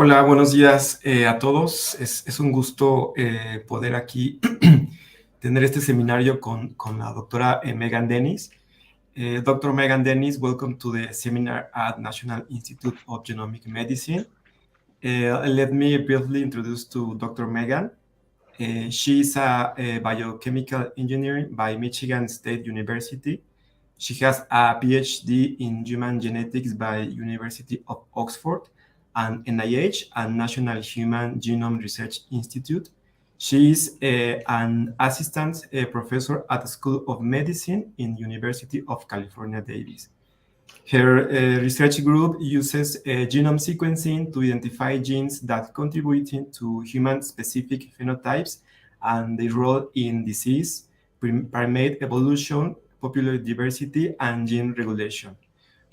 Hola, buenos días a todos. Es un gusto poder aquí tener este seminario con la doctora Megan Dennis. Dr. Megan Dennis, welcome to the seminar at National Institute of Genomic Medicine. Let me briefly introduce to Dr. Megan. She is a biochemical engineer by Michigan State University. She has a PhD in human genetics by University of Oxford and NIH and National Human Genome Research Institute. She is an assistant professor at the School of Medicine in University of California, Davis. Her research group uses genome sequencing to identify genes that contribute to human-specific phenotypes and their role in disease, primate evolution, population diversity, and gene regulation.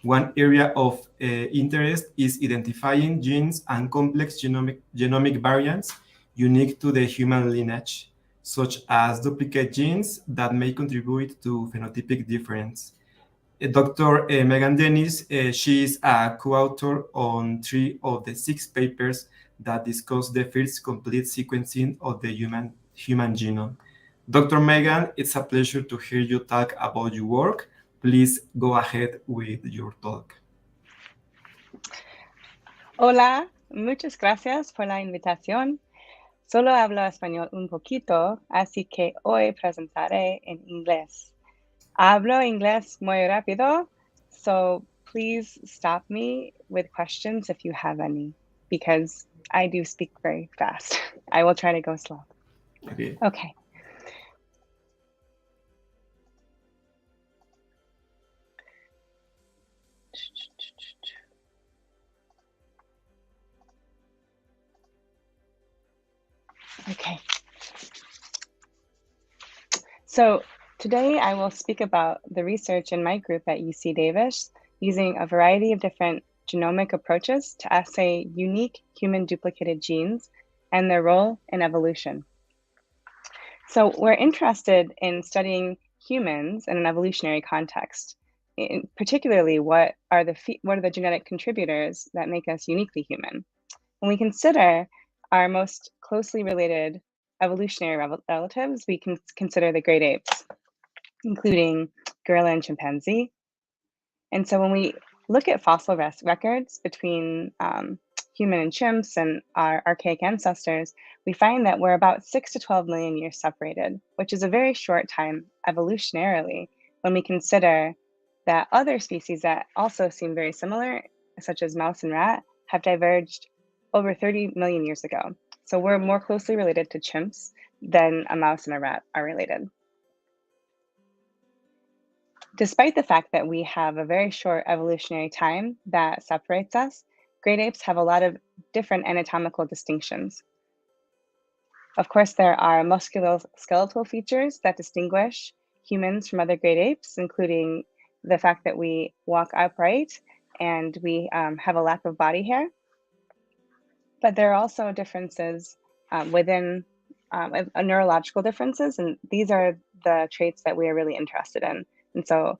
One area of interest is identifying genes and complex genomic variants unique to the human lineage, such as duplicate genes that may contribute to phenotypic difference. Dr. Megan Dennis, she is a co-author on 3 of the 6 papers that discuss the first complete sequencing of the human genome. Dr. Megan, it's a pleasure to hear you talk about your work. Please go ahead with your talk. Hola, muchas gracias por la invitación. Solo hablo español un poquito, así que hoy presentaré en inglés. Hablo inglés muy rápido, so please stop me with questions if you have any, because I do speak very fast. I will try to go slow. Okay. Okay. So today I will speak about the research in my group at UC Davis using a variety of different genomic approaches to assay unique human duplicated genes and their role in evolution. So we're interested in studying humans in an evolutionary context. Particularly, what are the genetic contributors that make us uniquely human? When we consider our most closely related evolutionary relatives, we can consider the great apes, including gorilla and chimpanzee. And so when we look at fossil records between human and chimps and our archaic ancestors, we find that we're about 6 to 12 million years separated, which is a very short time evolutionarily when we consider that other species that also seem very similar, such as mouse and rat, have diverged over 30 million years ago. So we're more closely related to chimps than a mouse and a rat are related. Despite the fact that we have a very short evolutionary time that separates us, great apes have a lot of different anatomical distinctions. Of course, there are musculoskeletal features that distinguish humans from other great apes, including the fact that we walk upright and we have a lack of body hair. But there are also differences within neurological differences, and these are the traits that we are really interested in. And so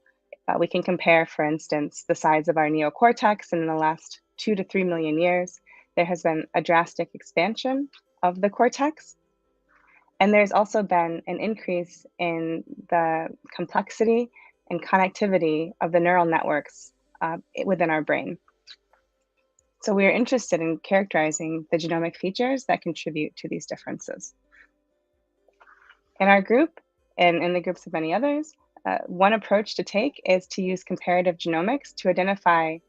we can compare, for instance, the size of our neocortex, and in the last 2 to 3 million years, there has been a drastic expansion of the cortex. And there's also been an increase in the complexity and connectivity of the neural networks within our brain. So we are interested in characterizing the genomic features that contribute to these differences. In our group, and in the groups of many others, one approach to take is to use comparative genomics to identify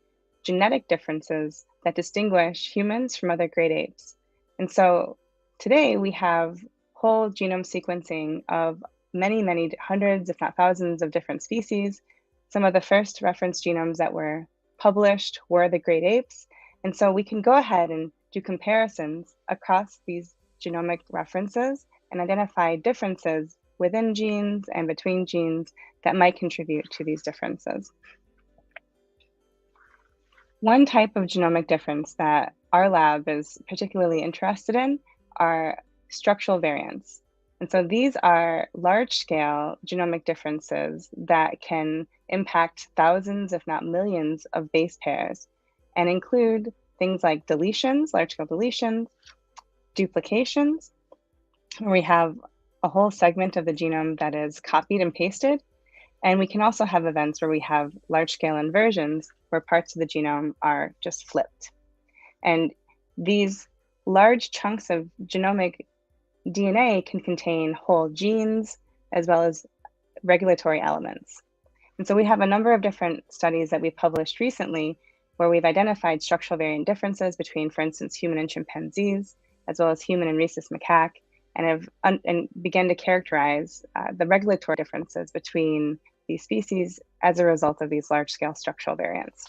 genetic differences that distinguish humans from other great apes. And so today we have whole genome sequencing of many hundreds, if not thousands, of different species. Some of the first reference genomes that were published were the great apes. And so we can go ahead and do comparisons across these genomic references and identify differences within genes and between genes that might contribute to these differences. One type of genomic difference that our lab is particularly interested in are structural variants. And so these are large-scale genomic differences that can impact thousands, if not millions, of base pairs and include things like deletions, large-scale deletions, duplications, where we have a whole segment of the genome that is copied and pasted. And we can also have events where we have large-scale inversions, where parts of the genome are just flipped. And these large chunks of genomic DNA can contain whole genes as well as regulatory elements. And so we have a number of different studies that we've published recently where we've identified structural variant differences between, for instance, human and chimpanzees, as well as human and rhesus macaque, and began to characterize the regulatory differences between these species as a result of these large-scale structural variants.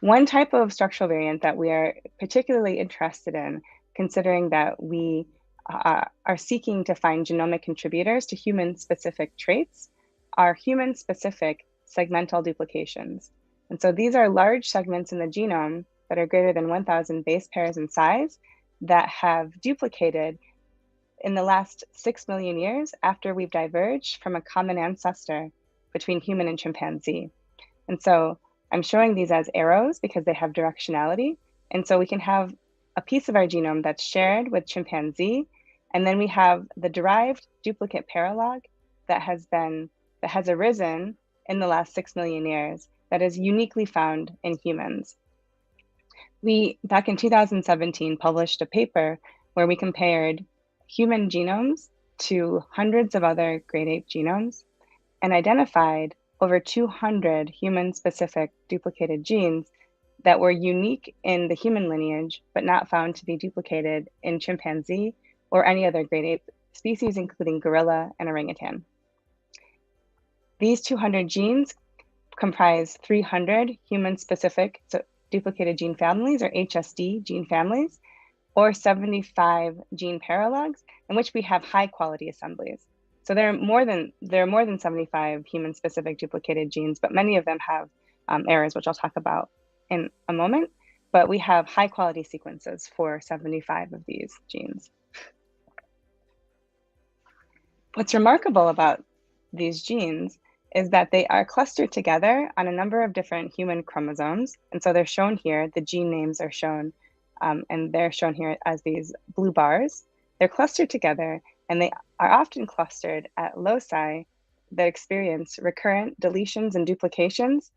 One type of structural variant that we are particularly interested in, considering that we are seeking to find genomic contributors to human-specific traits, are human-specific segmental duplications. And so these are large segments in the genome that are greater than 1,000 base pairs in size that have duplicated in the last 6 million years after we've diverged from a common ancestor between human and chimpanzee. And so I'm showing these as arrows because they have directionality. And so we can have a piece of our genome that's shared with chimpanzee, and then we have the derived duplicate paralog that has arisen in the last 6 million years that is uniquely found in humans. We, back in 2017, published a paper where we compared human genomes to hundreds of other great ape genomes and identified over 200 human-specific duplicated genes that were unique in the human lineage, but not found to be duplicated in chimpanzee or any other great ape species, including gorilla and orangutan. These 200 genes comprise 300 human-specific duplicated gene families, or HSD gene families, or 75 gene paralogs, in which we have high-quality assemblies. So there are more than 75 human-specific duplicated genes, but many of them have errors, which I'll talk about in a moment. But we have high-quality sequences for 75 of these genes. What's remarkable about these genes is that they are clustered together on a number of different human chromosomes. And so they're shown here, the gene names are shown, and they're shown here as these blue bars. They're clustered together, and they are often clustered at loci that experience recurrent deletions and duplications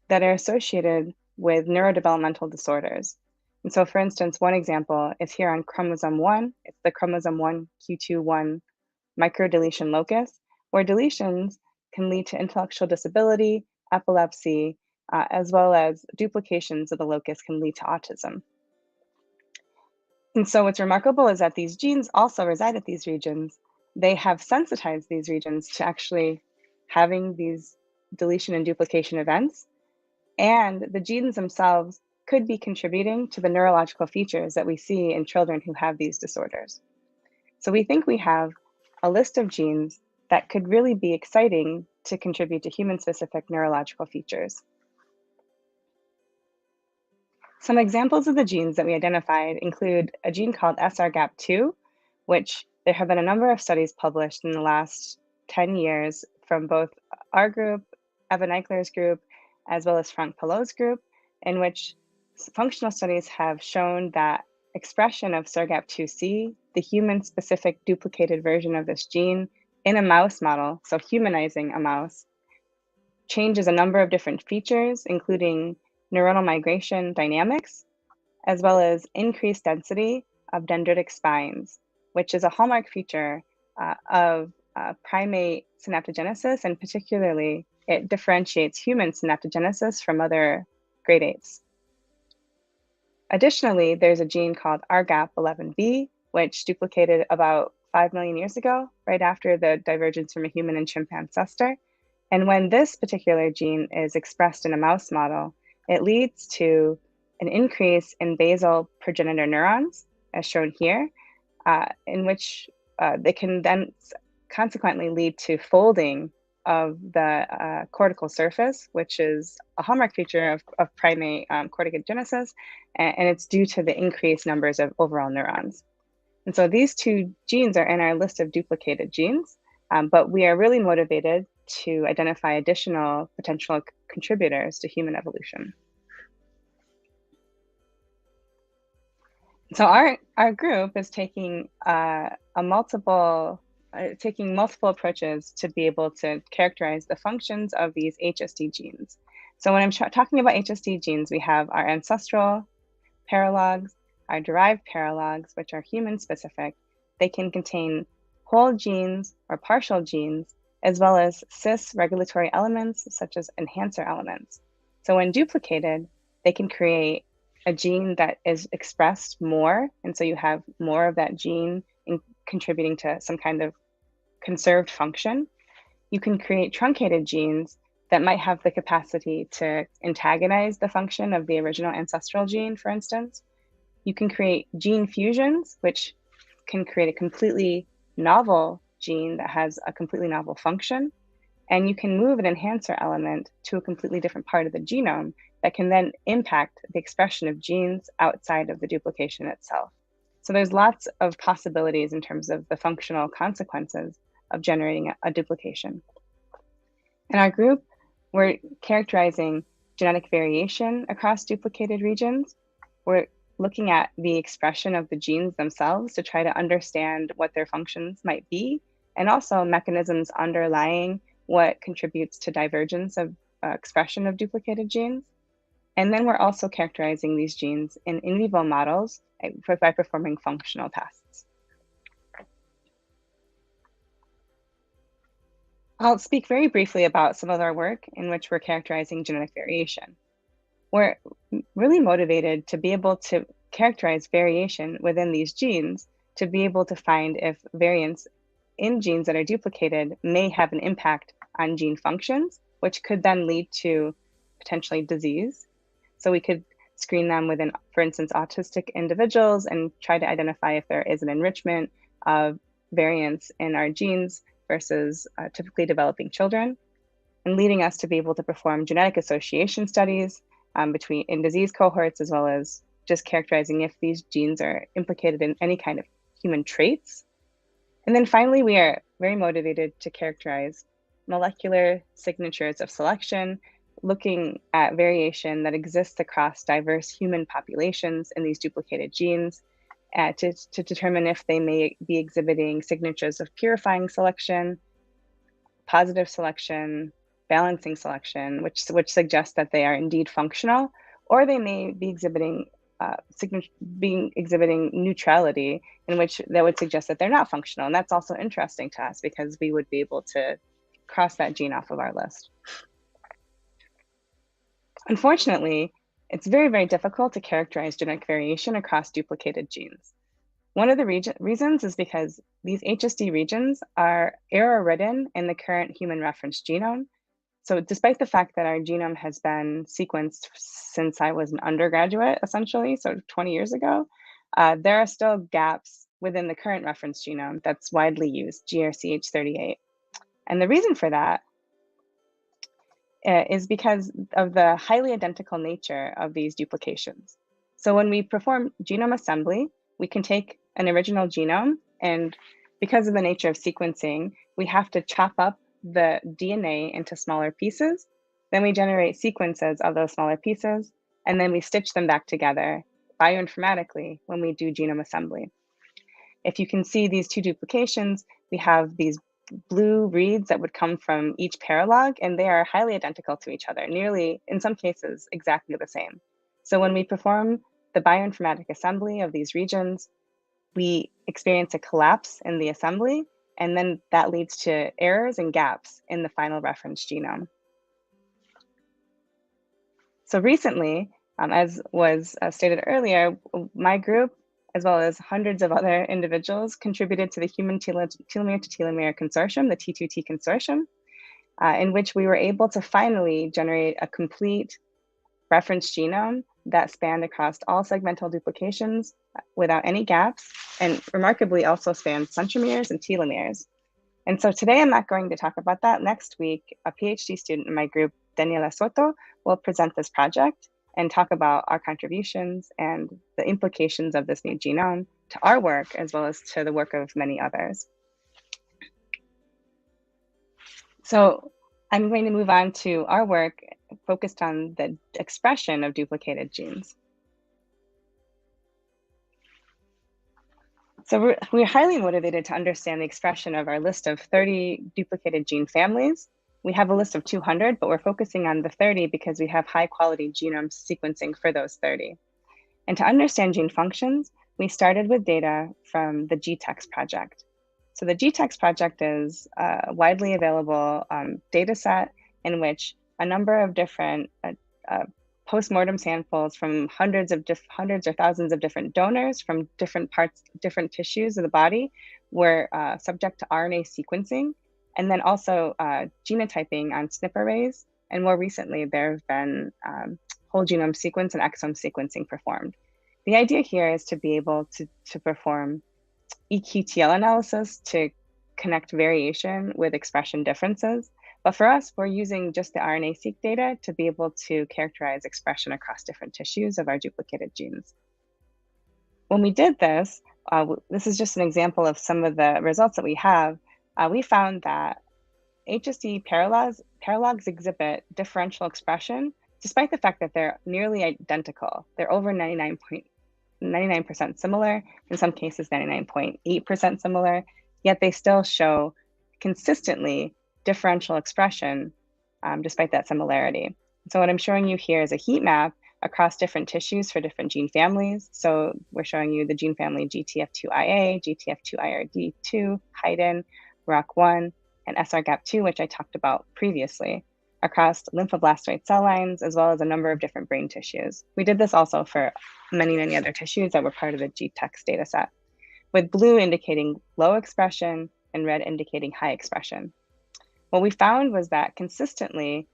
that are associated with neurodevelopmental disorders. And so, for instance, one example is here on chromosome 1. It's the chromosome 1q21 microdeletion locus, where deletions can lead to intellectual disability, epilepsy, as well as duplications of the locus can lead to autism. And so what's remarkable is that these genes also reside at these regions. They have sensitized these regions to actually having these deletion and duplication events. And the genes themselves could be contributing to the neurological features that we see in children who have these disorders. So we think we have a list of genes that could really be exciting to contribute to human-specific neurological features. Some examples of the genes that we identified include a gene called SRGAP2, which there have been a number of studies published in the last 10 years from both our group, Evan Eichler's group, as well as Frank Pelot's group, in which functional studies have shown that expression of SRGAP2C, the human-specific duplicated version of this gene, in a mouse model, so humanizing a mouse, changes a number of different features, including neuronal migration dynamics, as well as increased density of dendritic spines, which is a hallmark feature of primate synaptogenesis, and particularly it differentiates human synaptogenesis from other great apes. Additionally, there's a gene called RGAP11B, which duplicated about 5 million years ago, right after the divergence from a human and chimp ancestor. And when this particular gene is expressed in a mouse model, it leads to an increase in basal progenitor neurons, as shown here, in which they can then consequently lead to folding of the cortical surface, which is a hallmark feature of primate corticogenesis, and it's due to the increased numbers of overall neurons. And so these two genes are in our list of duplicated genes, but we are really motivated to identify additional potential contributors to human evolution. So our group is taking multiple approaches to be able to characterize the functions of these HSD genes. So when I'm talking about HSD genes, we have our ancestral paralogs, our derived paralogs, which are human specific. They can contain whole genes or partial genes, as well as cis regulatory elements such as enhancer elements. So when duplicated, they can create a gene that is expressed more, and so you have more of that gene contributing to some kind of conserved function. You can create truncated genes that might have the capacity to antagonize the function of the original ancestral gene, for instance. You can create gene fusions, which can create a completely novel gene that has a completely novel function. And you can move an enhancer element to a completely different part of the genome that can then impact the expression of genes outside of the duplication itself. So there's lots of possibilities in terms of the functional consequences of generating a duplication. In our group, we're characterizing genetic variation across duplicated regions. We're looking at the expression of the genes themselves to try to understand what their functions might be, and also mechanisms underlying what contributes to divergence of expression of duplicated genes. And then we're also characterizing these genes in vivo models by performing functional tests. I'll speak very briefly about some of our work in which we're characterizing genetic variation. We're really motivated to be able to characterize variation within these genes to be able to find if variants in genes that are duplicated may have an impact on gene functions, which could then lead to potentially disease. So we could screen them within, for instance, autistic individuals and try to identify if there is an enrichment of variants in our genes versus typically developing children, and leading us to be able to perform genetic association studies in disease cohorts, as well as just characterizing if these genes are implicated in any kind of human traits. And then finally, we are very motivated to characterize molecular signatures of selection, looking at variation that exists across diverse human populations in these duplicated genes to determine if they may be exhibiting signatures of purifying selection, positive selection, balancing selection, which suggests that they are indeed functional, or they may be exhibiting neutrality, in which that would suggest that they're not functional. And that's also interesting to us because we would be able to cross that gene off of our list. Unfortunately, it's very, very difficult to characterize genetic variation across duplicated genes. One of the reasons is because these HSD regions are error-ridden in the current human reference genome. So despite the fact that our genome has been sequenced since I was an undergraduate, essentially, so 20 years ago, there are still gaps within the current reference genome that's widely used, GRCH38. And the reason for that is because of the highly identical nature of these duplications. So when we perform genome assembly, we can take an original genome, and because of the nature of sequencing, we have to chop up the DNA into smaller pieces. Then we generate sequences of those smaller pieces, and then we stitch them back together bioinformatically when we do genome assembly. If you can see these two duplications, we have these blue reads that would come from each paralog, and they are highly identical to each other, nearly, in some cases, exactly the same. So when we perform the bioinformatic assembly of these regions, we experience a collapse in the assembly, and then that leads to errors and gaps in the final reference genome. So recently, as was stated earlier, my group, as well as hundreds of other individuals, contributed to the Human Telomere to Telomere Consortium, the T2T Consortium, in which we were able to finally generate a complete reference genome that spanned across all segmental duplications without any gaps, and remarkably also spanned centromeres and telomeres. And so today I'm not going to talk about that. Next week, a PhD student in my group, Daniela Soto, will present this project and talk about our contributions and the implications of this new genome to our work, as well as to the work of many others. So I'm going to move on to our work focused on the expression of duplicated genes. So we're highly motivated to understand the expression of our list of 30 duplicated gene families. We have a list of 200, but we're focusing on the 30 because we have high quality genome sequencing for those 30. And to understand gene functions, we started with data from the GTEx project. So the GTEx project is a widely available data set in which a number of different post-mortem samples from hundreds or thousands of different donors from different tissues of the body were subject to RNA sequencing, and then also genotyping on SNP arrays. And more recently, there have been whole genome sequence and exome sequencing performed. The idea here is to be able to perform eQTL analysis to connect variation with expression differences. But for us, we're using just the RNA-seq data to be able to characterize expression across different tissues of our duplicated genes. When we did this, this is just an example of some of the results that we have. We found that HSD paralogs exhibit differential expression, despite the fact that they're nearly identical. They're over 99% similar, in some cases 99.8% similar, yet they still show consistently differential expression despite that similarity. So what I'm showing you here is a heat map across different tissues for different gene families. So we're showing you the gene family GTF2IA, GTF2IRD2, Haiden, ROC1, and SRGAP2, which I talked about previously, across lymphoblastoid cell lines, as well as a number of different brain tissues. We did this also for many, many other tissues that were part of the GTEx dataset, with blue indicating low expression and red indicating high expression. What we found was that consistently,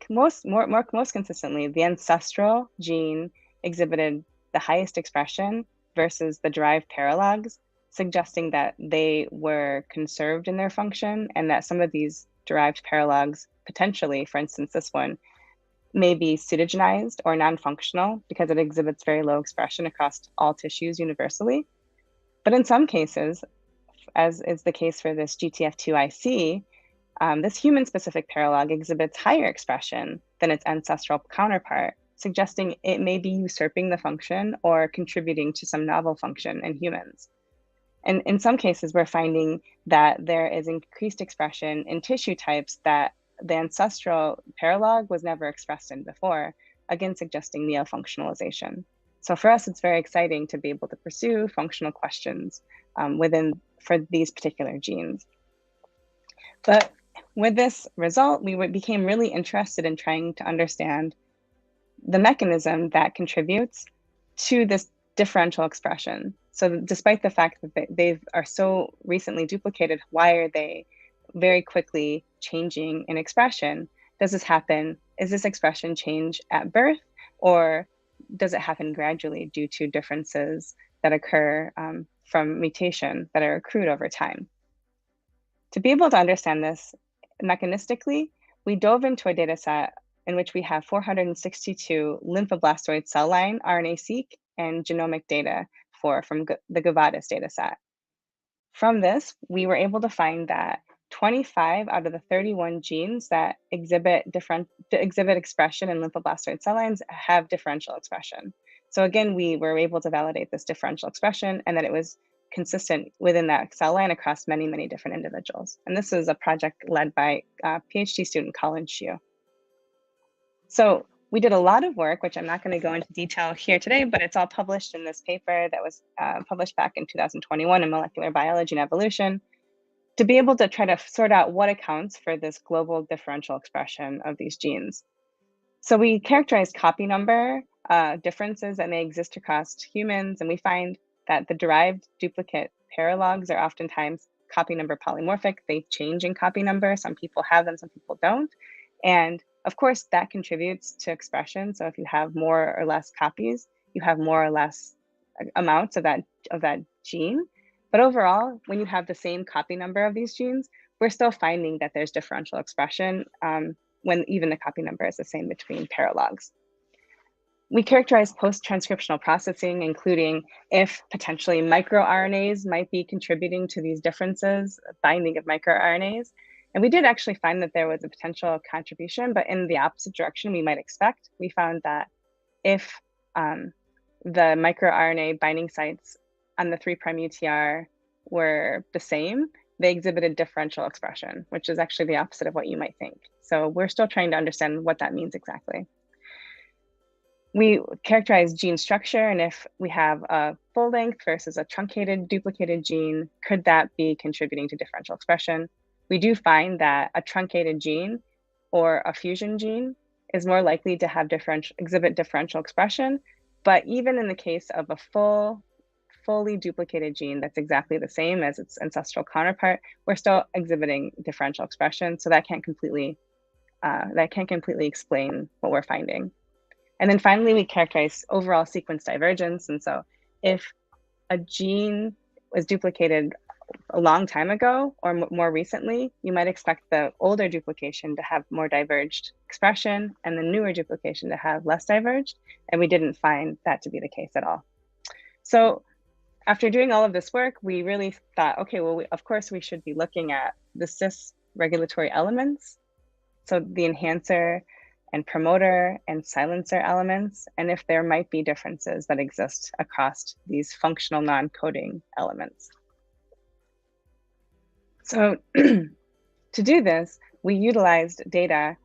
most consistently, the ancestral gene exhibited the highest expression versus the derived paralogs, suggesting that they were conserved in their function and that some of these derived paralogs potentially, for instance, this one, may be pseudogenized or non-functional because it exhibits very low expression across all tissues universally. But in some cases, as is the case for this GTF2IC, this human-specific paralog exhibits higher expression than its ancestral counterpart, suggesting it may be usurping the function or contributing to some novel function in humans. And in some cases, we're finding that there is increased expression in tissue types that the ancestral paralog was never expressed in before, again suggesting neofunctionalization. So for us, it's very exciting to be able to pursue functional questions for these particular genes. But with this result, we became really interested in trying to understand the mechanism that contributes to this differential expression. So despite the fact that they are so recently duplicated, why are they very quickly changing in expression? Does this happen? Is this expression change at birth, or does it happen gradually due to differences that occur from mutation that are accrued over time? To be able to understand this mechanistically, we dove into a data set in which we have 462 lymphoblastoid cell line RNA-seq and genomic data from the Govadis data set. From this, we were able to find that 25 out of the 31 genes that exhibit expression in lymphoblastoid cell lines have differential expression. So again, we were able to validate this differential expression and that it was consistent within that cell line across many, many different individuals. And this is a project led by PhD student Colin Hsu. So we did a lot of work, which I'm not going to go into detail here today, but it's all published in this paper that was published back in 2021 in Molecular Biology and Evolution, to be able to try to sort out what accounts for this global differential expression of these genes. So we characterized copy number differences that may exist across humans, and we find that the derived duplicate paralogs are oftentimes copy number polymorphic. They change in copy number. Some people have them, some people don't. And of course, that contributes to expression. So if you have more or less copies, you have more or less amounts of that gene. But overall, when you have the same copy number of these genes, we're still finding that there's differential expression when even the copy number is the same between paralogs. We characterize post-transcriptional processing, including if potentially microRNAs might be contributing to these differences, binding of microRNAs. And we did actually find that there was a potential contribution, but in the opposite direction we might expect. We found that if the microRNA binding sites on the 3' UTR were the same, they exhibited differential expression, which is actually the opposite of what you might think. So we're still trying to understand what that means exactly. We characterize gene structure, and if we have a full length versus a truncated, duplicated gene, could that be contributing to differential expression? We do find that a truncated gene or a fusion gene is more likely to have exhibit differential expression, but even in the case of a fully duplicated gene that's exactly the same as its ancestral counterpart, we're still exhibiting differential expression, so that can't completely explain what we're finding. And then finally, we characterize overall sequence divergence. And so if a gene was duplicated a long time ago or more recently, you might expect the older duplication to have more diverged expression and the newer duplication to have less diverged. And we didn't find that to be the case at all. So after doing all of this work, we really thought, okay, well, of course, we should be looking at the cis regulatory elements. So the enhancer and promoter and silencer elements, and if there might be differences that exist across these functional non-coding elements. So to do this, we utilized data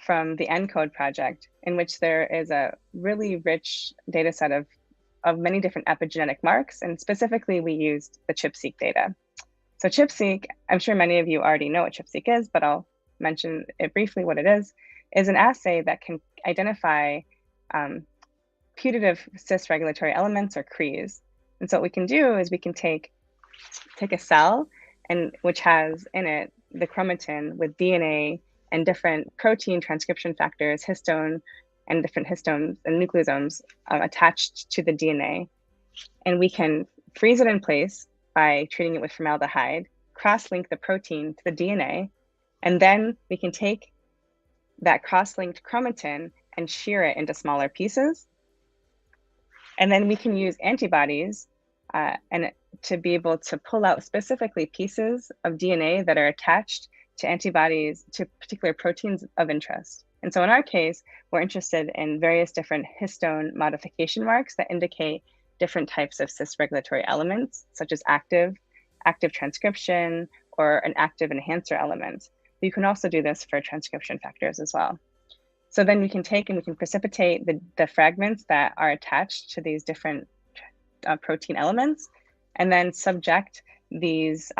from the ENCODE project, in which there is a really rich data set of many different epigenetic marks, and specifically we used the ChIP-seq data. So ChIP-seq, I'm sure many of you already know what ChIP-seq is, but I'll mention it briefly what it is an assay that can identify putative cis regulatory elements, or CRES. And so what we can do is we can take a cell which has in it the chromatin with DNA and different protein transcription factors, histone, and different histones and nucleosomes attached to the DNA. And we can freeze it in place by treating it with formaldehyde, cross-link the protein to the DNA, and then we can take that cross-linked chromatin and shear it into smaller pieces. And then we can use antibodies to be able to pull out specifically pieces of DNA that are attached to antibodies to particular proteins of interest. And so in our case, we're interested in various different histone modification marks that indicate different types of cis regulatory elements, such as active transcription, or an active enhancer element. You can also do this for transcription factors as well. So then we can take and we can precipitate the fragments that are attached to these different protein elements, and then subject these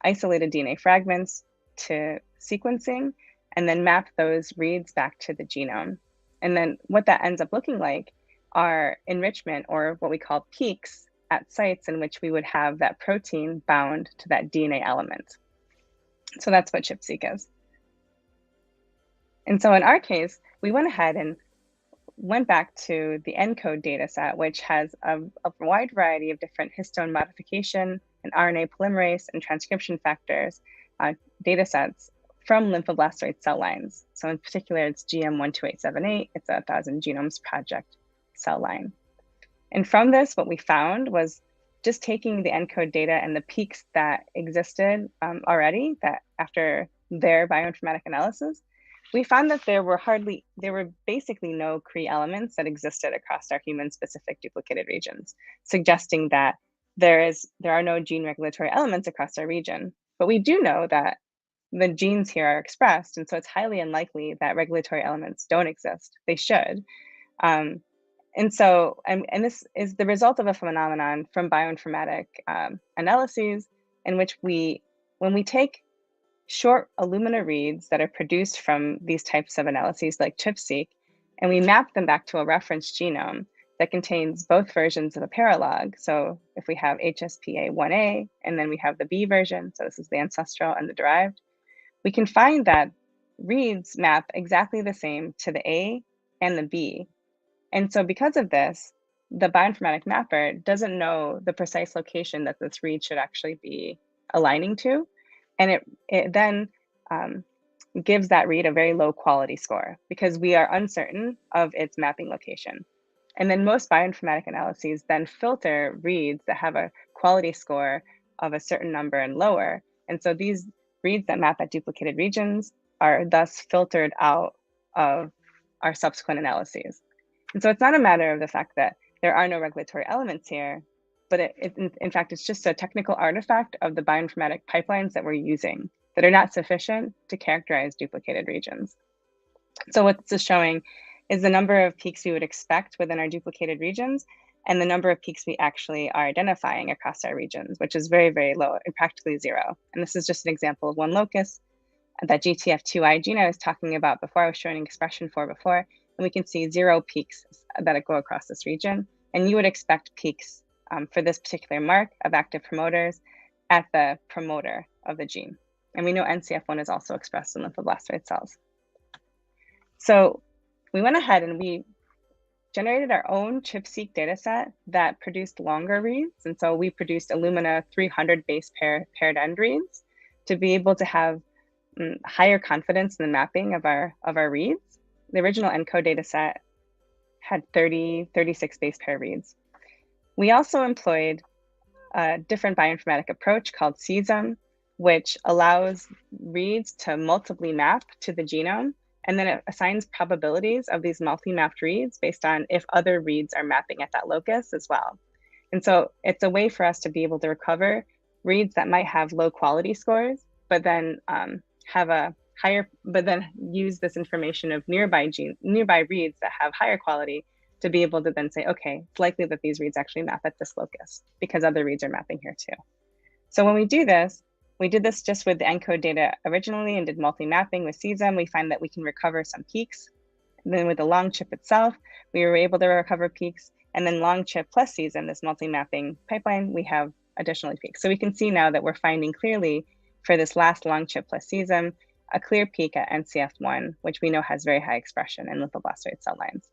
isolated DNA fragments to sequencing, and then map those reads back to the genome. And then what that ends up looking like are enrichment, or what we call peaks, at sites in which we would have that protein bound to that DNA element. So that's what ChIP-seq is. And so in our case, we went ahead and went back to the ENCODE data set, which has a wide variety of different histone modification and RNA polymerase and transcription factors data sets from lymphoblastoid cell lines. So in particular, it's GM12878. It's a 1,000 Genomes Project cell line. And from this, what we found was just taking the ENCODE data and the peaks that existed already, that after their bioinformatic analysis, we found that there were basically no CRE elements that existed across our human-specific duplicated regions, suggesting that there are no gene regulatory elements across our region. But we do know that the genes here are expressed, and so it's highly unlikely that regulatory elements don't exist. They should. And this is the result of a phenomenon from bioinformatic analyses, in which when we take short Illumina reads that are produced from these types of analyses like ChIP-seq, and we map them back to a reference genome that contains both versions of a paralog. So if we have HSPA1A, and then we have the B version, so this is the ancestral and the derived, we can find that reads map exactly the same to the A and the B. And so because of this, the bioinformatic mapper doesn't know the precise location that this read should actually be aligning to. And it then gives that read a very low quality score, because we are uncertain of its mapping location. And then most bioinformatic analyses then filter reads that have a quality score of a certain number and lower. And so these reads that map at duplicated regions are thus filtered out of our subsequent analyses. And so it's not a matter of the fact that there are no regulatory elements here. but in fact, it's just a technical artifact of the bioinformatic pipelines that we're using that are not sufficient to characterize duplicated regions. So what this is showing is the number of peaks we would expect within our duplicated regions and the number of peaks we actually are identifying across our regions, which is very, very low and practically zero. And this is just an example of one locus that GTF2I gene I was talking about before, I was showing expression for before, and we can see 0 peaks that go across this region. And you would expect peaks for this particular mark of active promoters at the promoter of the gene. And we know NCF1 is also expressed in lymphoblastoid cells. So we went ahead and we generated our own ChIP-seq data set that produced longer reads. And so we produced Illumina 300 base paired end reads to be able to have higher confidence in the mapping of our reads. The original ENCODE data set had 36 base pair reads. We also employed a different bioinformatic approach called CISM, which allows reads to multiply map to the genome, and then it assigns probabilities of these multi-mapped reads based on if other reads are mapping at that locus as well. And so it's a way for us to be able to recover reads that might have low quality scores, but then have a higher, but then use this information of nearby reads that have higher quality to be able to then say, okay, it's likely that these reads actually map at this locus because other reads are mapping here too. So when we do this, we did this just with the ENCODE data originally and did multi-mapping with CISM. We find that we can recover some peaks. And then with the long ChIP itself, we were able to recover peaks. And then long ChIP plus CISM, this multi-mapping pipeline, we have additional peaks. So we can see now that we're finding clearly for this last long ChIP plus CISM, a clear peak at NCF1, which we know has very high expression in lymphoblastoid cell lines.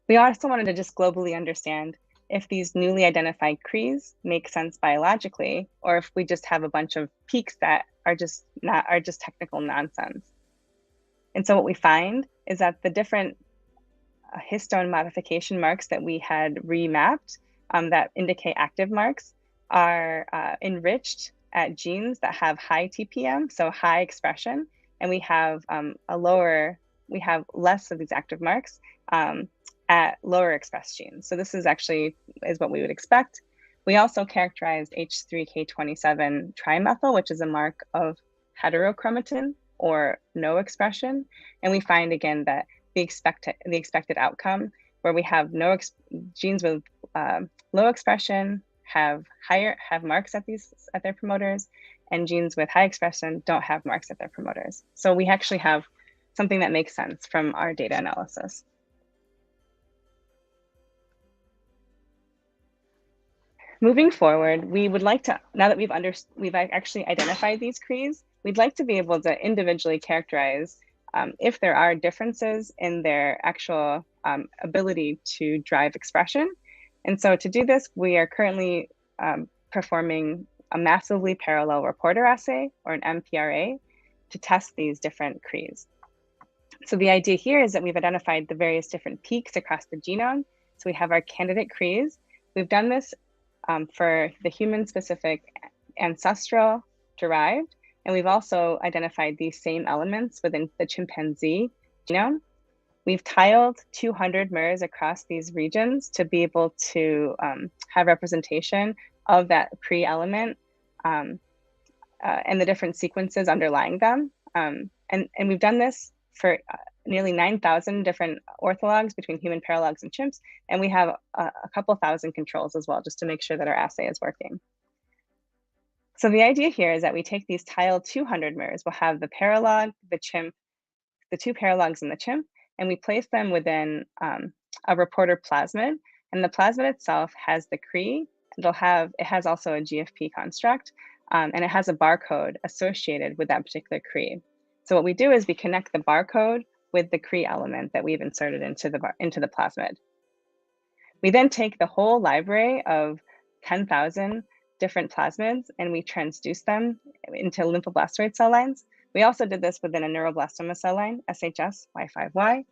We also wanted to just globally understand if these newly identified CRES make sense biologically, or if we just have a bunch of peaks that are just technical nonsense. And so what we find is that the different histone modification marks that we had remapped that indicate active marks are enriched at genes that have high TPM, so high expression, and we have less of these active marks at lower expressed genes. So this is what we would expect. We also characterized H3K27 trimethyl, which is a mark of heterochromatin or no expression. And we find again that the expected outcome where we have genes with low expression have marks at their promoters, and genes with high expression don't have marks at their promoters. So we actually have something that makes sense from our data analysis. Moving forward, we would like to, now that we've actually identified these CREs, we'd like to be able to individually characterize if there are differences in their actual ability to drive expression. And so to do this, we are currently performing a massively parallel reporter assay, or an MPRA, to test these different CREs. So the idea here is that we've identified the various different peaks across the genome. So we have our candidate CREs. We've done this for the human-specific ancestral derived, and we've also identified these same elements within the chimpanzee genome. We've tiled 200 MERS across these regions to be able to have representation of that CRE element and the different sequences underlying them. And we've done this for nearly 9,000 different orthologs between human paralogs and chimps, and we have a couple thousand controls as well, just to make sure that our assay is working. So the idea here is that we take these tiled 200 MERS, we'll have the paralog, the chimp, the two paralogs and the chimp, and we place them within a reporter plasmid, and the plasmid itself has the CRE. It has also a GFP construct, and it has a barcode associated with that particular CRE. So what we do is we connect the barcode with the CRE element that we've inserted into the plasmid. We then take the whole library of 10,000 different plasmids and we transduce them into lymphoblastoid cell lines. We also did this within a neuroblastoma cell line, SHS Y5Y.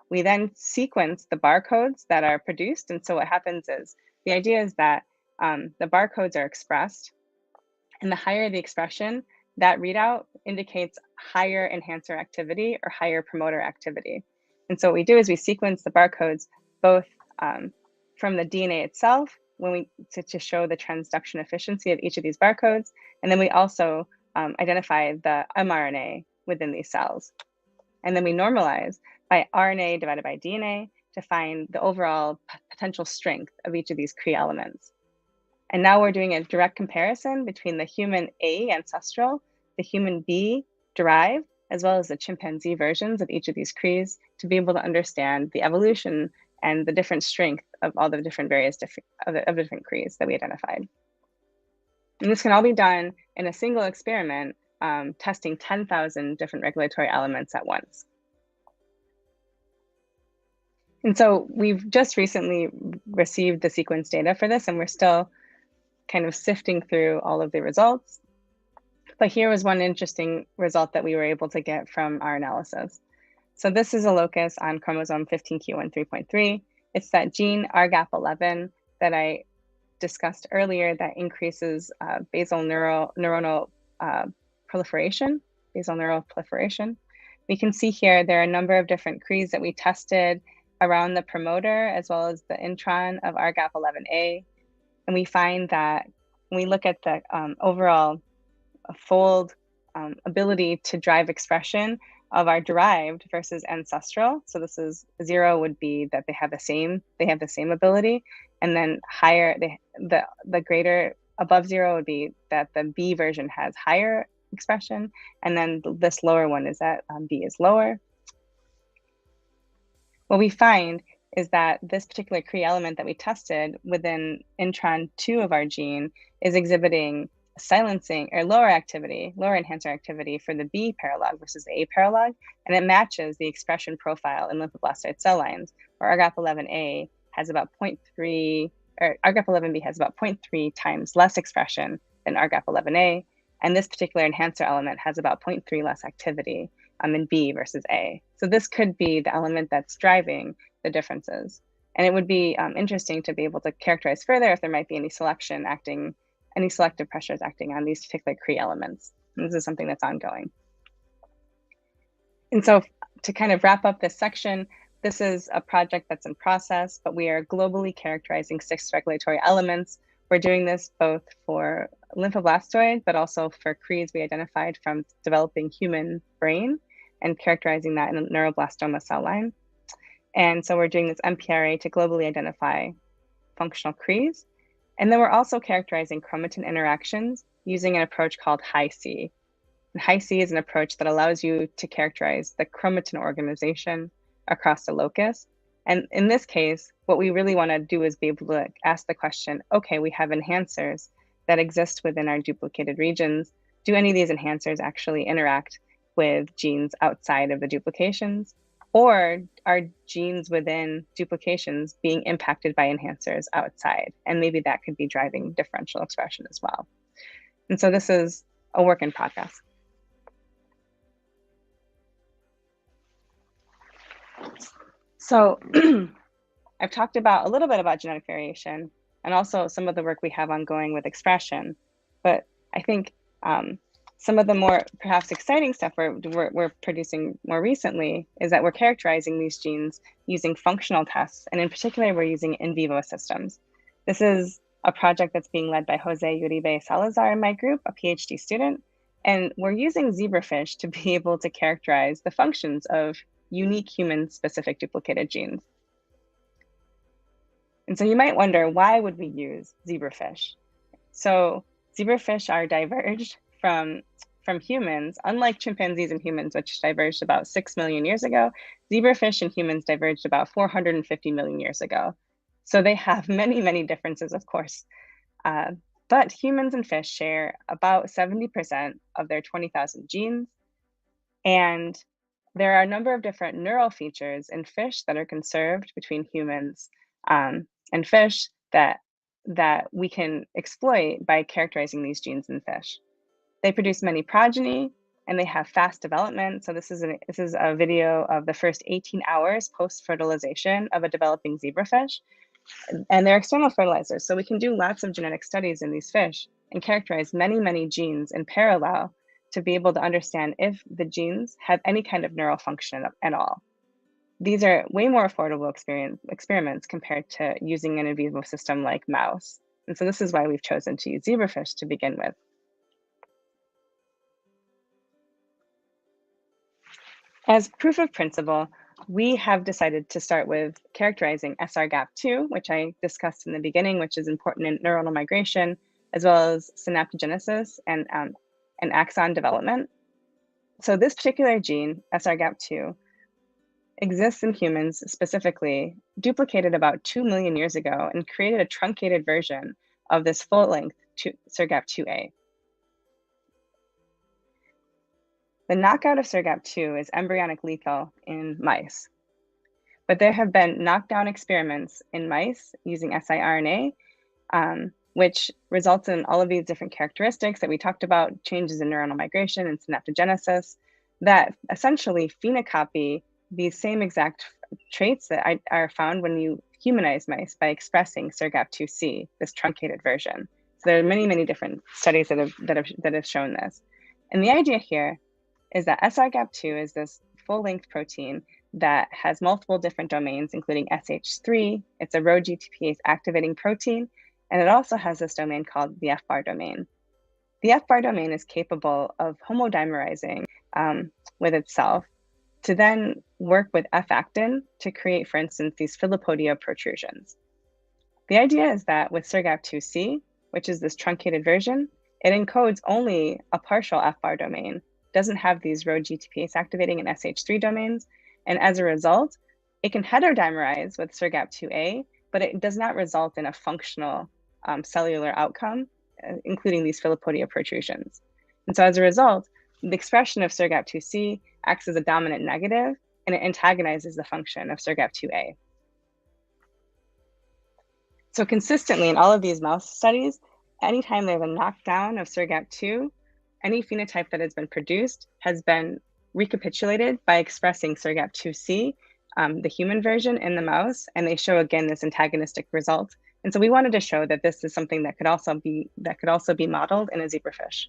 We then sequence the barcodes that are produced. And so what happens is, the idea is that the barcodes are expressed, and the higher the expression, that readout indicates higher enhancer activity or higher promoter activity. And so what we do is we sequence the barcodes both from the DNA itself to show the transduction efficiency of each of these barcodes. And then we also identify the mRNA within these cells. And then we normalize by RNA divided by DNA to find the overall potential strength of each of these CRE elements. And now we're doing a direct comparison between the human A ancestral, the human B derived, as well as the chimpanzee versions of each of these CREs to be able to understand the evolution and the different strength of all the different different CREs that we identified. And this can all be done in a single experiment, testing 10,000 different regulatory elements at once. And so we've just recently received the sequence data for this, and we're still kind of sifting through all of the results. But here was one interesting result that we were able to get from our analysis. So this is a locus on chromosome 15q13.3. It's that gene RGAP11 that I discussed earlier that increases basal neuronal proliferation, basal neural proliferation. We can see here there are a number of different CREs that we tested around the promoter as well as the intron of RGAP11A. And we find that when we look at the overall fold ability to drive expression of our derived versus ancestral. So this is 0 would be that they have the same ability, and then higher, the greater above 0 would be that the B version has higher expression, and then this lower one is that B is lower. What we find is that this particular CRE element that we tested within intron 2 of our gene is exhibiting silencing or lower enhancer activity for the B paralog versus the A paralog, and it matches the expression profile in lymphoblastoid cell lines, where RGAP11A has about 0.3, or RGAP11B has about 0.3 times less expression than RGAP11A, and this particular enhancer element has about 0.3 less activity in B versus A. So this could be the element that's driving the differences. And it would be interesting to be able to characterize further if there might be any selective pressures acting on these particular CRE elements. And this is something that's ongoing. And so to kind of wrap up this section, this is a project that's in process, but we are globally characterizing 6 regulatory elements. We're doing this both for lymphoblastoid, but also for CREs we identified from developing human brain and characterizing that in a neuroblastoma cell line. And so we're doing this MPRA to globally identify functional CREs. And then we're also characterizing chromatin interactions using an approach called Hi-C. And Hi-C is an approach that allows you to characterize the chromatin organization across the locus. And in this case, what we really want to do is be able to ask the question, okay, we have enhancers that exist within our duplicated regions. Do any of these enhancers actually interact with genes outside of the duplications? Or are genes within duplications being impacted by enhancers outside? And maybe that could be driving differential expression as well. And so this is a work in progress. So I've talked about a little bit about genetic variation and also some of the work we have ongoing with expression. But I think some of the more perhaps exciting stuff we're producing more recently is that we're characterizing these genes using functional tests. And in particular, we're using in vivo systems. This is a project that's being led by Jose Uribe Salazar in my group, a PhD student. And we're using Zebrafish to be able to characterize the functions of unique human-specific duplicated genes. And so you might wonder, why would we use Zebrafish? So Zebrafish are diverged from humans. Unlike chimpanzees and humans, which diverged about 6 million years ago, zebrafish and humans diverged about 450 million years ago. So they have many, many differences, of course. But humans and fish share about 70% of their 20,000 genes. And there are a number of different neural features in fish that are conserved between humans and fish that we can exploit by characterizing these genes in fish. They produce many progeny and they have fast development. So this is a video of the first 18 hours post-fertilization of a developing zebrafish. And they're external fertilizers. So we can do lots of genetic studies in these fish and characterize many, many genes in parallel to be able to understand if the genes have any kind of neural function at all. these are way more affordable experiments compared to using an in vivo system like mouse. And so this is why we've chosen to use Zebrafish to begin with. As proof of principle, we have decided to start with characterizing SRGAP2, which I discussed in the beginning, which is important in neuronal migration, as well as synaptogenesis and axon development. So this particular gene, SRGAP2, exists in humans specifically, duplicated about 2 million years ago, and created a truncated version of this full-length SRGAP2A. The knockout of SRGAP2 is embryonic lethal in mice. But there have been knockdown experiments in mice using siRNA, which results in all of these different characteristics that we talked about, changes in neuronal migration and synaptogenesis, that essentially phenocopy these same exact traits that are found when you humanize mice by expressing SRGAP2C, this truncated version. So there are many, many different studies that have shown this. And the idea here is that SRGAP2 is this full-length protein that has multiple different domains, including SH3. It's a Rho GTPase activating protein, and it also has this domain called the F-bar domain. The F-bar domain is capable of homodimerizing with itself to then work with F-actin to create, for instance, these Filipodia protrusions. The idea is that with SRGAP2C, which is this truncated version, it encodes only a partial F-bar domain, doesn't have these Rho GTPase activating and SH3 domains, and as a result, it can heterodimerize with SRGAP2A, but it does not result in a functional cellular outcome, including these Filipodia protrusions. And so as a result, the expression of SRGAP2C acts as a dominant negative, and it antagonizes the function of SRGAP2A. So consistently in all of these mouse studies, anytime there's a knockdown of SRGAP2, any phenotype that has been produced has been recapitulated by expressing SRGAP2C, the human version, in the mouse, and they show again this antagonistic result. And so we wanted to show that this is something that could also be modeled in a zebrafish.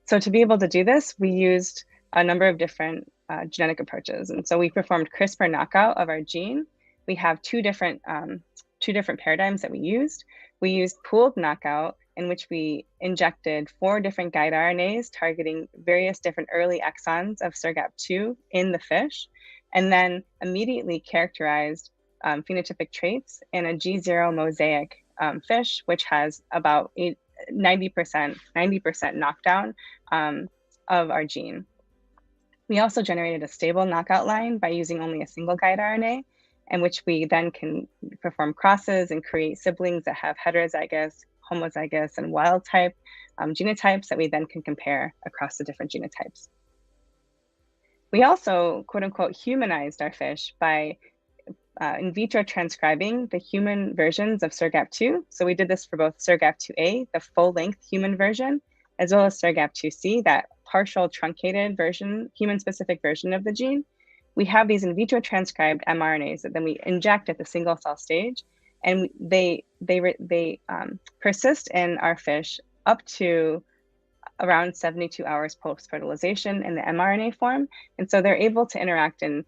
So to be able to do this, we used a number of different genetic approaches. And so we performed CRISPR knockout of our gene. We have two different paradigms that we used. We used pooled knockout, in which we injected 4 different guide RNAs targeting various different early exons of SRGAP2 in the fish, and then immediately characterized phenotypic traits in a G0 mosaic fish, which has about 90% knockdown of our gene. We also generated a stable knockout line by using only a single guide RNA, in which we then can perform crosses and create siblings that have heterozygous, homozygous, and wild type genotypes that we then can compare across the different genotypes. We also, quote unquote, humanized our fish by in vitro transcribing the human versions of SRGAP2. So we did this for both SRGAP2A, the full-length human version, as well as SRGAP2C, that partial truncated version, human-specific version of the gene. We have these in vitro transcribed mRNAs that then we inject at the single cell stage, and they persist in our fish up to around 72 hours post-fertilization in the mRNA form. And so they're able to interact and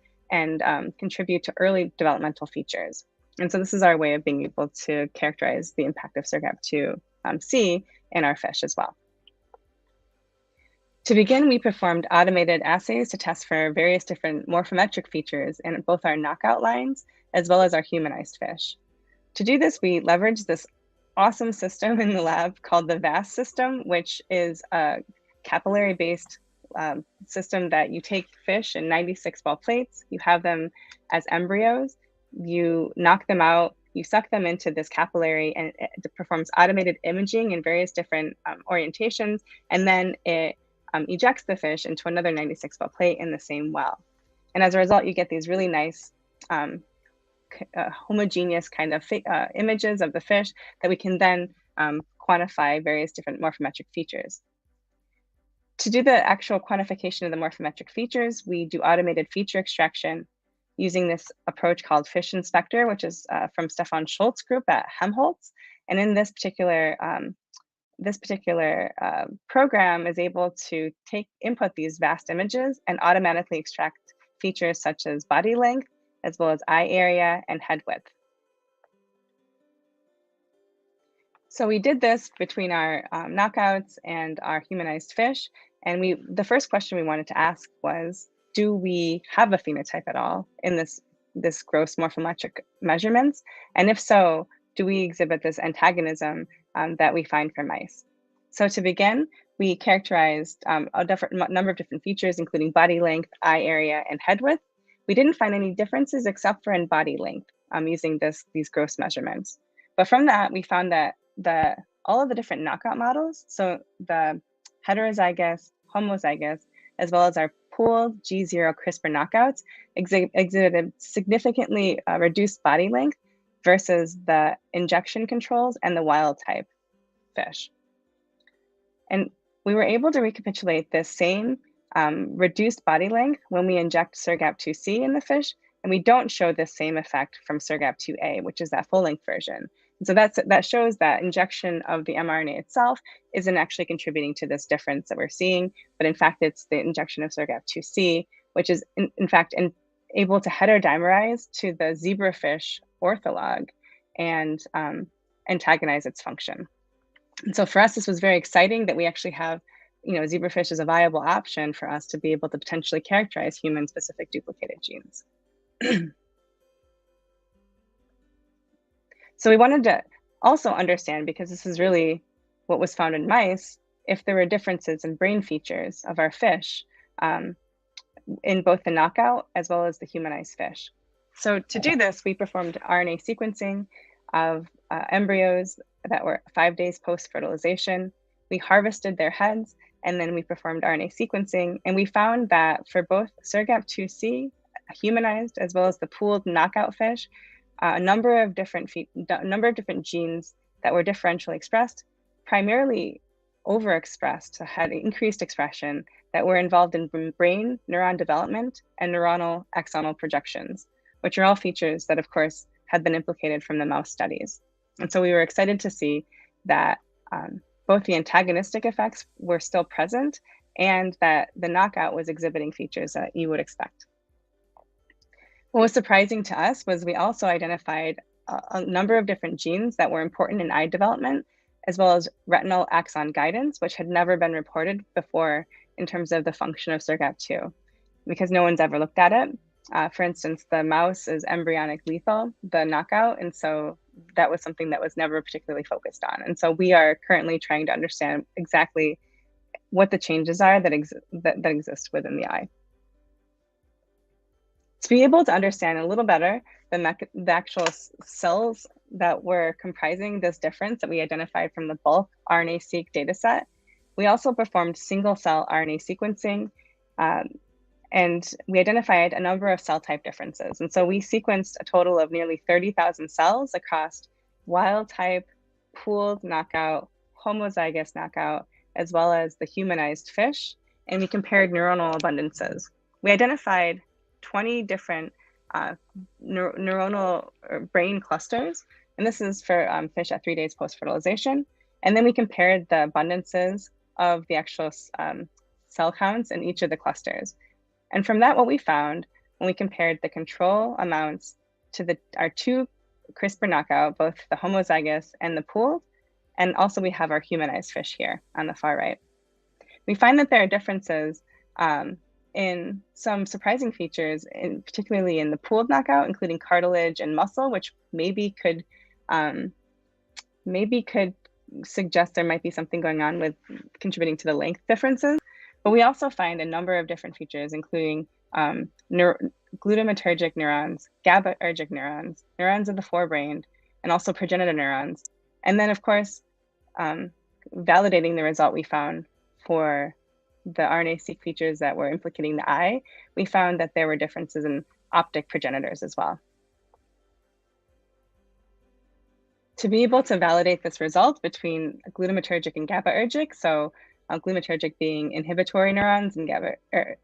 contribute to early developmental features. And so this is our way of being able to characterize the impact of SRGAP2C in our fish as well. To begin, we performed automated assays to test for various different morphometric features in both our knockout lines as well as our humanized fish. To do this, we leveraged this awesome system in the lab called the VAST system, which is a capillary-based system that you take fish in 96 ball plates, you have them as embryos, you knock them out, you suck them into this capillary, and it performs automated imaging in various different orientations, and then it ejects the fish into another 96 ball plate in the same well. And as a result, you get these really nice homogeneous kind of images of the fish that we can then quantify various different morphometric features. To do the actual quantification of the morphometric features, we do automated feature extraction using this approach called Fish Inspector, which is from Stefan Schultz's group at Helmholtz. And in this particular program is able to input these vast images and automatically extract features such as body length, as well as eye area and head width. So we did this between our knockouts and our humanized fish. And the first question we wanted to ask was, do we have a phenotype at all in this gross morphometric measurements? And if so, do we exhibit this antagonism that we find for mice? So to begin, we characterized a number of different features, including body length, eye area, and head width. We didn't find any differences except for in body length using these gross measurements. But from that, we found that all of the different knockout models, so the heterozygous, homozygous, as well as our pooled G0 CRISPR knockouts exhibited significantly reduced body length versus the injection controls and the wild type fish. And we were able to recapitulate this same reduced body length when we inject SIRGAP2C in the fish, and we don't show the same effect from SIRGAP2A, which is that full-length version. And so that shows that injection of the mRNA itself isn't actually contributing to this difference that we're seeing, but in fact, it's the injection of SIRGAP2C, which is in fact able to heterodimerize to the zebrafish ortholog and antagonize its function. And so for us, this was very exciting that we actually have, zebrafish as a viable option for us to be able to potentially characterize human-specific duplicated genes. So we wanted to also understand, because this is really what was found in mice, if there were differences in brain features of our fish in both the knockout as well as the humanized fish. So to do this, we performed RNA sequencing of embryos that were 5 days post-fertilization. We harvested their heads, and then we performed RNA sequencing. And we found that for both SIRGAP2C, humanized, as well as the pooled knockout fish, a number of different genes that were differentially expressed, primarily overexpressed, had increased expression that were involved in brain neuron development and neuronal axonal projections, which are all features that, of course, had been implicated from the mouse studies. And so we were excited to see that both the antagonistic effects were still present and that the knockout was exhibiting features that you would expect. What was surprising to us was we also identified a number of different genes that were important in eye development, as well as retinal axon guidance, which had never been reported before in terms of the function of SIRGAP2, because no one's ever looked at it. For instance, the mouse is embryonic lethal, the knockout, and so that was something that was never particularly focused on. And so we are currently trying to understand exactly what the changes are that exist within the eye. To be able to understand a little better the actual cells that were comprising this difference that we identified from the bulk RNA-seq dataset, we also performed single-cell RNA sequencing, and we identified a number of cell type differences. And so we sequenced a total of nearly 30,000 cells across wild type, pooled knockout, homozygous knockout, as well as the humanized fish, and we compared neuronal abundances. We identified 20 different neuronal brain clusters, and this is for fish at 3 days post-fertilization. And then we compared the abundances of the actual cell counts in each of the clusters. And from that, what we found when we compared the control amounts to our two CRISPR knockout, both the homozygous and the pooled, and also we have our humanized fish here on the far right. We find that there are differences in some surprising features, particularly in the pooled knockout, including cartilage and muscle, which maybe could suggest there might be something going on with contributing to the length differences. But we also find a number of different features, including glutamatergic neurons, GABAergic neurons, neurons of the forebrain, and also progenitor neurons. And then, of course, validating the result we found for the RNA-seq features that were implicating the eye, we found that there were differences in optic progenitors as well. To be able to validate this result between glutamatergic and GABAergic, so glutamatergic being inhibitory neurons and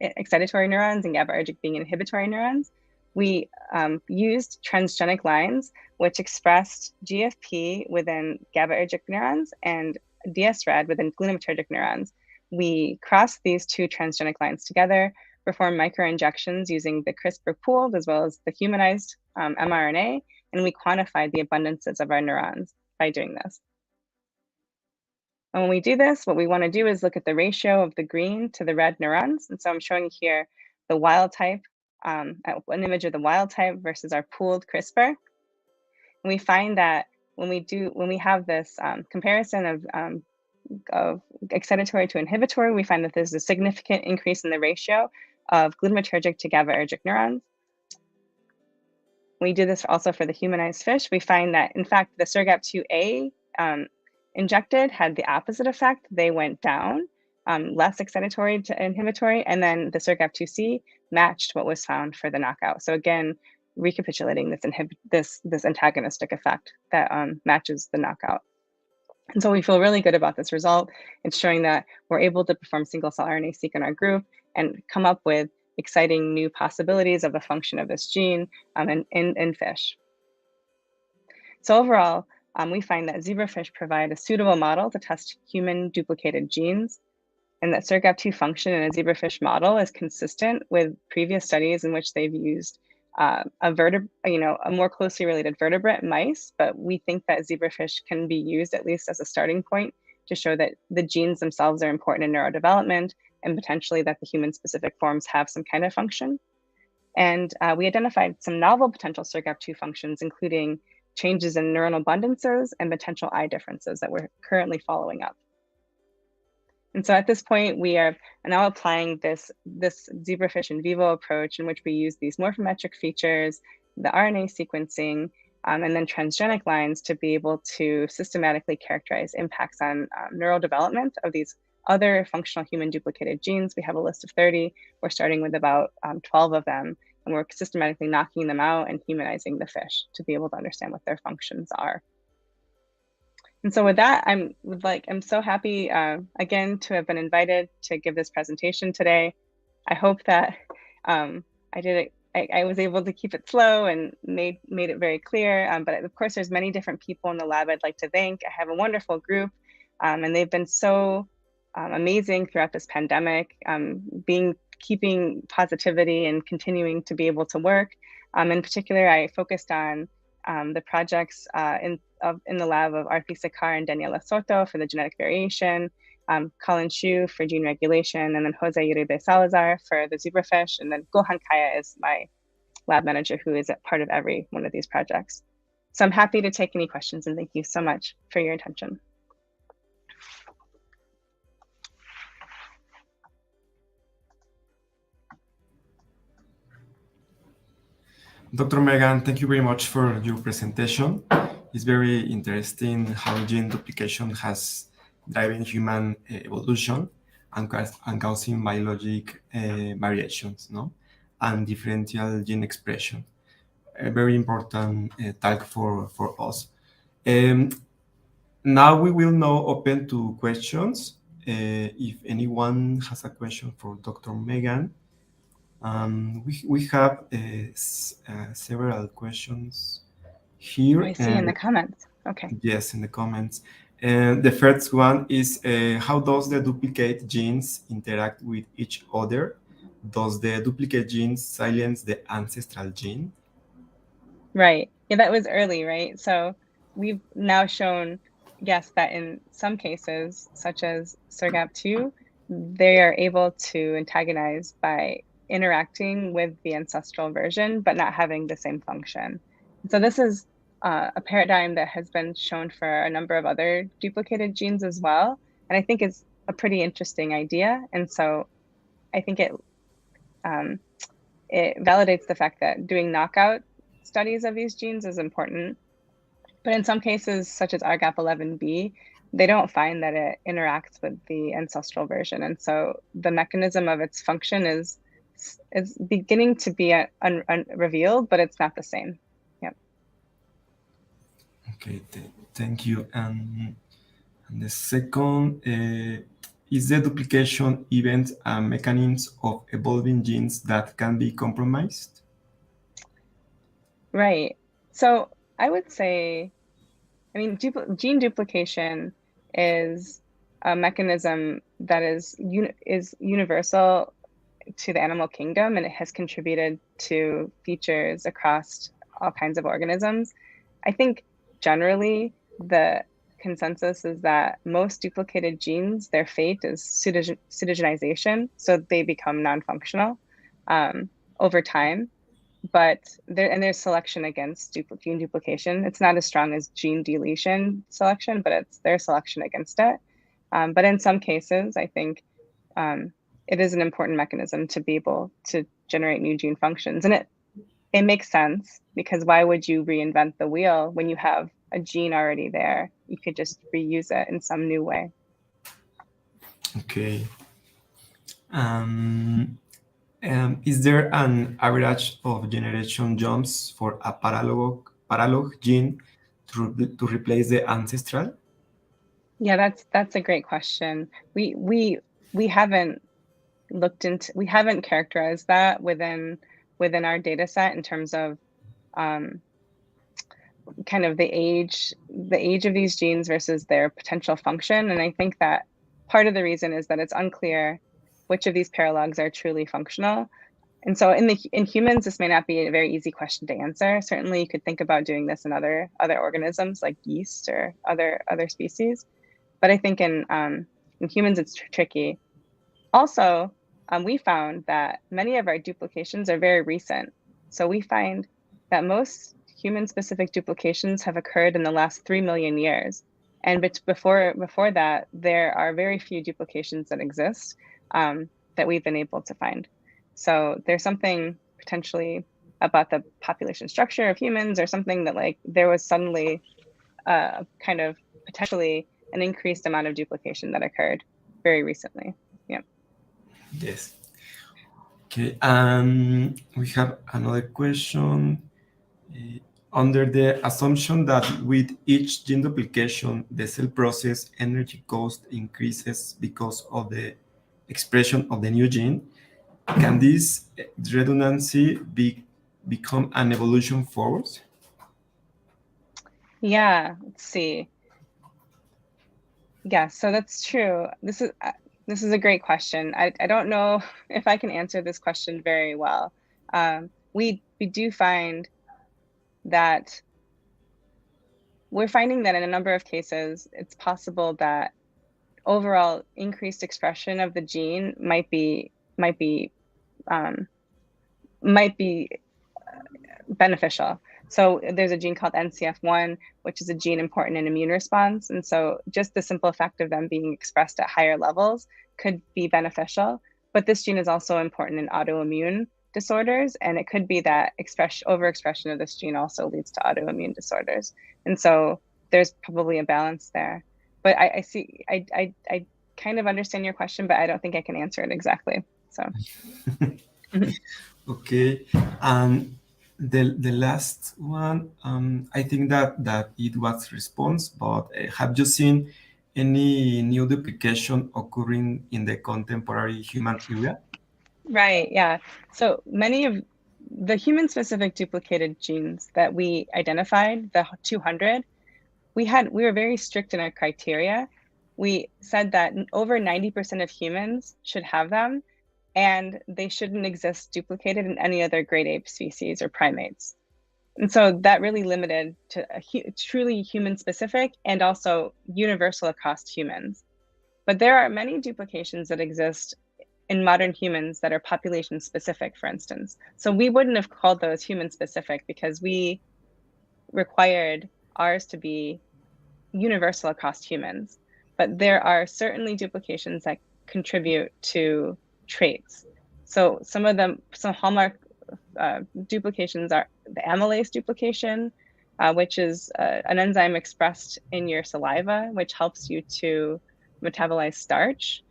excitatory neurons, and GABAergic being inhibitory neurons, we used transgenic lines which expressed GFP within GABAergic neurons and DSRAD within glutamatergic neurons. We crossed these two transgenic lines together, perform microinjections using the CRISPR pooled as well as the humanized mRNA, and we quantified the abundances of our neurons by doing this. And when we do this, what we want to do is look at the ratio of the green to the red neurons. And so I'm showing here the wild type, an image of the wild type versus our pooled CRISPR. And we find that when we have this comparison of excitatory to inhibitory, we find that there's a significant increase in the ratio of glutamatergic to GABAergic neurons. We do this also for the humanized fish. We find that, in fact, the SIRGAP2A injected had the opposite effect. They went down, less excitatory to inhibitory, and then the SIRGAP2C matched what was found for the knockout. So again, recapitulating this antagonistic effect that matches the knockout. And so we feel really good about this result. It's showing that we're able to perform single-cell RNA-seq in our group and come up with exciting new possibilities of the function of this gene in fish. So overall, we find that zebrafish provide a suitable model to test human duplicated genes, and that SIRGAP2 function in a zebrafish model is consistent with previous studies in which they've used a more closely related vertebrate, mice, but we think that zebrafish can be used at least as a starting point to show that the genes themselves are important in neurodevelopment and potentially that the human-specific forms have some kind of function. And we identified some novel potential SIRGAP2 functions, including changes in neuronal abundances and potential eye differences that we're currently following up. And so at this point, we are now applying this zebrafish in vivo approach in which we use these morphometric features, the RNA sequencing, and then transgenic lines to be able to systematically characterize impacts on neural development of these other functional human duplicated genes. We have a list of 30. We're starting with about 12 of them, and we're systematically knocking them out and humanizing the fish to be able to understand what their functions are. And so with that, I'm so happy again to have been invited to give this presentation today. I hope that I was able to keep it slow and made it very clear. But of course, there's many different people in the lab I'd like to thank. I have a wonderful group, and they've been so amazing throughout this pandemic, keeping positivity and continuing to be able to work. In particular, I focused on the projects in the lab of Arthi Sakar and Daniela Soto for the genetic variation, Colin Xu for gene regulation, and then Jose Uribe Salazar for the zebrafish, and then Gohan Kaya is my lab manager who is a part of every one of these projects. So I'm happy to take any questions, and thank you so much for your attention. Dr. Megan, thank you very much for your presentation. It's very interesting how gene duplication has driven human evolution and causing biologic variations, no? And differential gene expression. A very important talk for us. Now we will now open to questions. If anyone has a question for Dr. Megan, we have several questions here. I see in the comments. Okay. Yes, in the comments. The first one is, how does the duplicate genes interact with each other? Does the duplicate gene silence the ancestral gene? Right. Yeah, that was early, right? So we've now shown, yes, that in some cases, such as SIRGAP2, they are able to antagonize by interacting with the ancestral version, but not having the same function. So this is a paradigm that has been shown for a number of other duplicated genes as well. And I think it's a pretty interesting idea. And so I think it validates the fact that doing knockout studies of these genes is important. But in some cases, such as RGAP11B, they don't find that it interacts with the ancestral version. And so the mechanism of its function is beginning to be revealed, but it's not the same. Yep. Okay, thank you. And the second, is the duplication event a mechanism of evolving genes that can be compromised? Right. So I would say, I mean, gene duplication is a mechanism that is universal the animal kingdom, and it has contributed to features across all kinds of organisms. I think generally the consensus is that most duplicated genes, their fate is pseudogenization, so they become non-functional over time. But there's selection against gene duplication. It's not as strong as gene deletion selection, but there's selection against it. But in some cases, I think it is an important mechanism to be able to generate new gene functions. And it makes sense, because why would you reinvent the wheel when you have a gene already there? You could just reuse it in some new way. Okay. Is there an average of generation jumps for a paralog gene to replace the ancestral? Yeah, that's a great question. We haven't we haven't characterized that within our data set in terms of kind of the age of these genes versus their potential function. And I think that part of the reason is that it's unclear which of these paralogs are truly functional. And so in humans, this may not be a very easy question to answer. Certainly, you could think about doing this in other organisms like yeast or other species. But I think in humans, it's tricky. Also, we found that many of our duplications are very recent. So we find that most human-specific duplications have occurred in the last 3 million years. And before that, there are very few duplications that exist that we've been able to find. So there's something potentially about the population structure of humans, or something that like there was suddenly kind of potentially an increased amount of duplication that occurred very recently. Yeah. Yes. Okay. We have another question. Under the assumption that with each gene duplication, the cell process energy cost increases because of the expression of the new gene, can this redundancy become an evolution force? Yeah, let's see. Yeah, so that's true. This is a great question. I don't know if I can answer this question very well. We do find that we're finding that in a number of cases, it's possible that overall increased expression of the gene might be beneficial. So there's a gene called NCF1, which is a gene important in immune response. And so just the simple fact of them being expressed at higher levels could be beneficial. But this gene is also important in autoimmune disorders. And it could be that overexpression of this gene also leads to autoimmune disorders. And so there's probably a balance there. But I see, I kind of understand your question, but I don't think I can answer it exactly. So. Okay. The last one, I think that it was response, but have you seen any new duplication occurring in the contemporary human era? Right, yeah. So many of the human-specific duplicated genes that we identified, the 200, we were very strict in our criteria. We said that over 90% of humans should have them, and they shouldn't exist duplicated in any other great ape species or primates. And so that really limited to a truly human-specific and also universal across humans. But there are many duplications that exist in modern humans that are population specific, for instance. So we wouldn't have called those human specific because we required ours to be universal across humans. But there are certainly duplications that contribute to traits. So some hallmark duplications are the amylase duplication, which is an enzyme expressed in your saliva, which helps you to metabolize starch.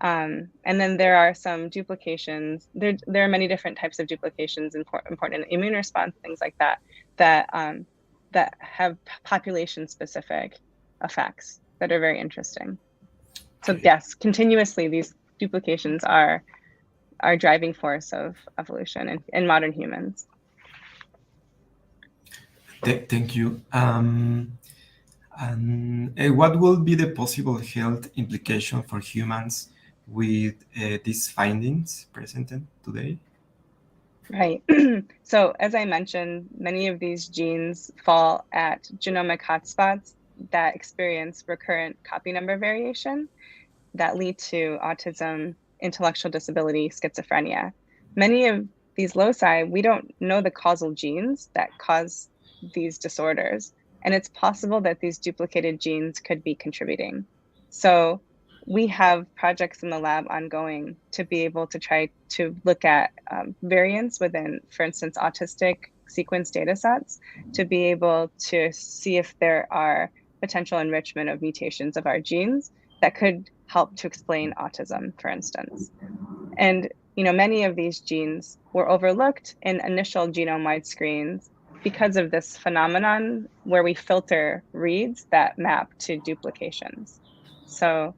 And then there are some duplications. There are many different types of duplications important in immune response, things like that, that have population-specific effects that are very interesting. So yes, continuously these duplications are driving force of evolution in modern humans. Thank you. And what will be the possible health implication for humans with these findings presented today? Right. So as I mentioned, many of these genes fall at genomic hotspots that experience recurrent copy number variation that lead to autism, intellectual disability, schizophrenia. Many of these loci, we don't know the causal genes that cause these disorders, and it's possible that these duplicated genes could be contributing. So we have projects in the lab ongoing to be able to try to look at variants within, for instance, autistic sequence data sets, to be able to see if there are potential enrichment of mutations of our genes that could help to explain autism, for instance. And many of these genes were overlooked in initial genome-wide screens because of this phenomenon where we filter reads that map to duplications. So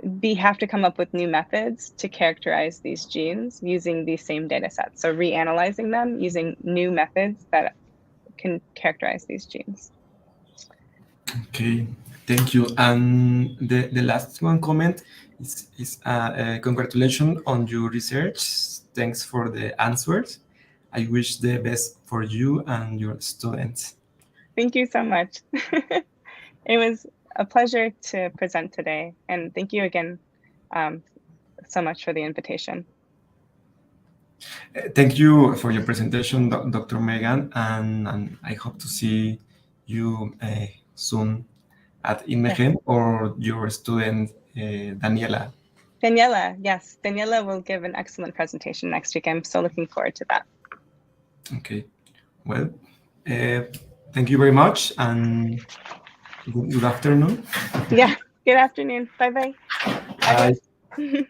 we have to come up with new methods to characterize these genes using these same data sets. So reanalyzing them using new methods that can characterize these genes. Okay, thank you. And the last one comment is congratulations on your research. Thanks for the answers. I wish the best for you and your students. Thank you so much. It was a pleasure to present today, and thank you again so much for the invitation. Thank you for your presentation, Dr. Megan, and I hope to see you soon at Imegen, or your student, Daniela. Daniela, yes. Daniela will give an excellent presentation next week. I'm so looking forward to that. Okay. Well, thank you very much, and good afternoon. Yeah, good afternoon. Bye-bye. Bye.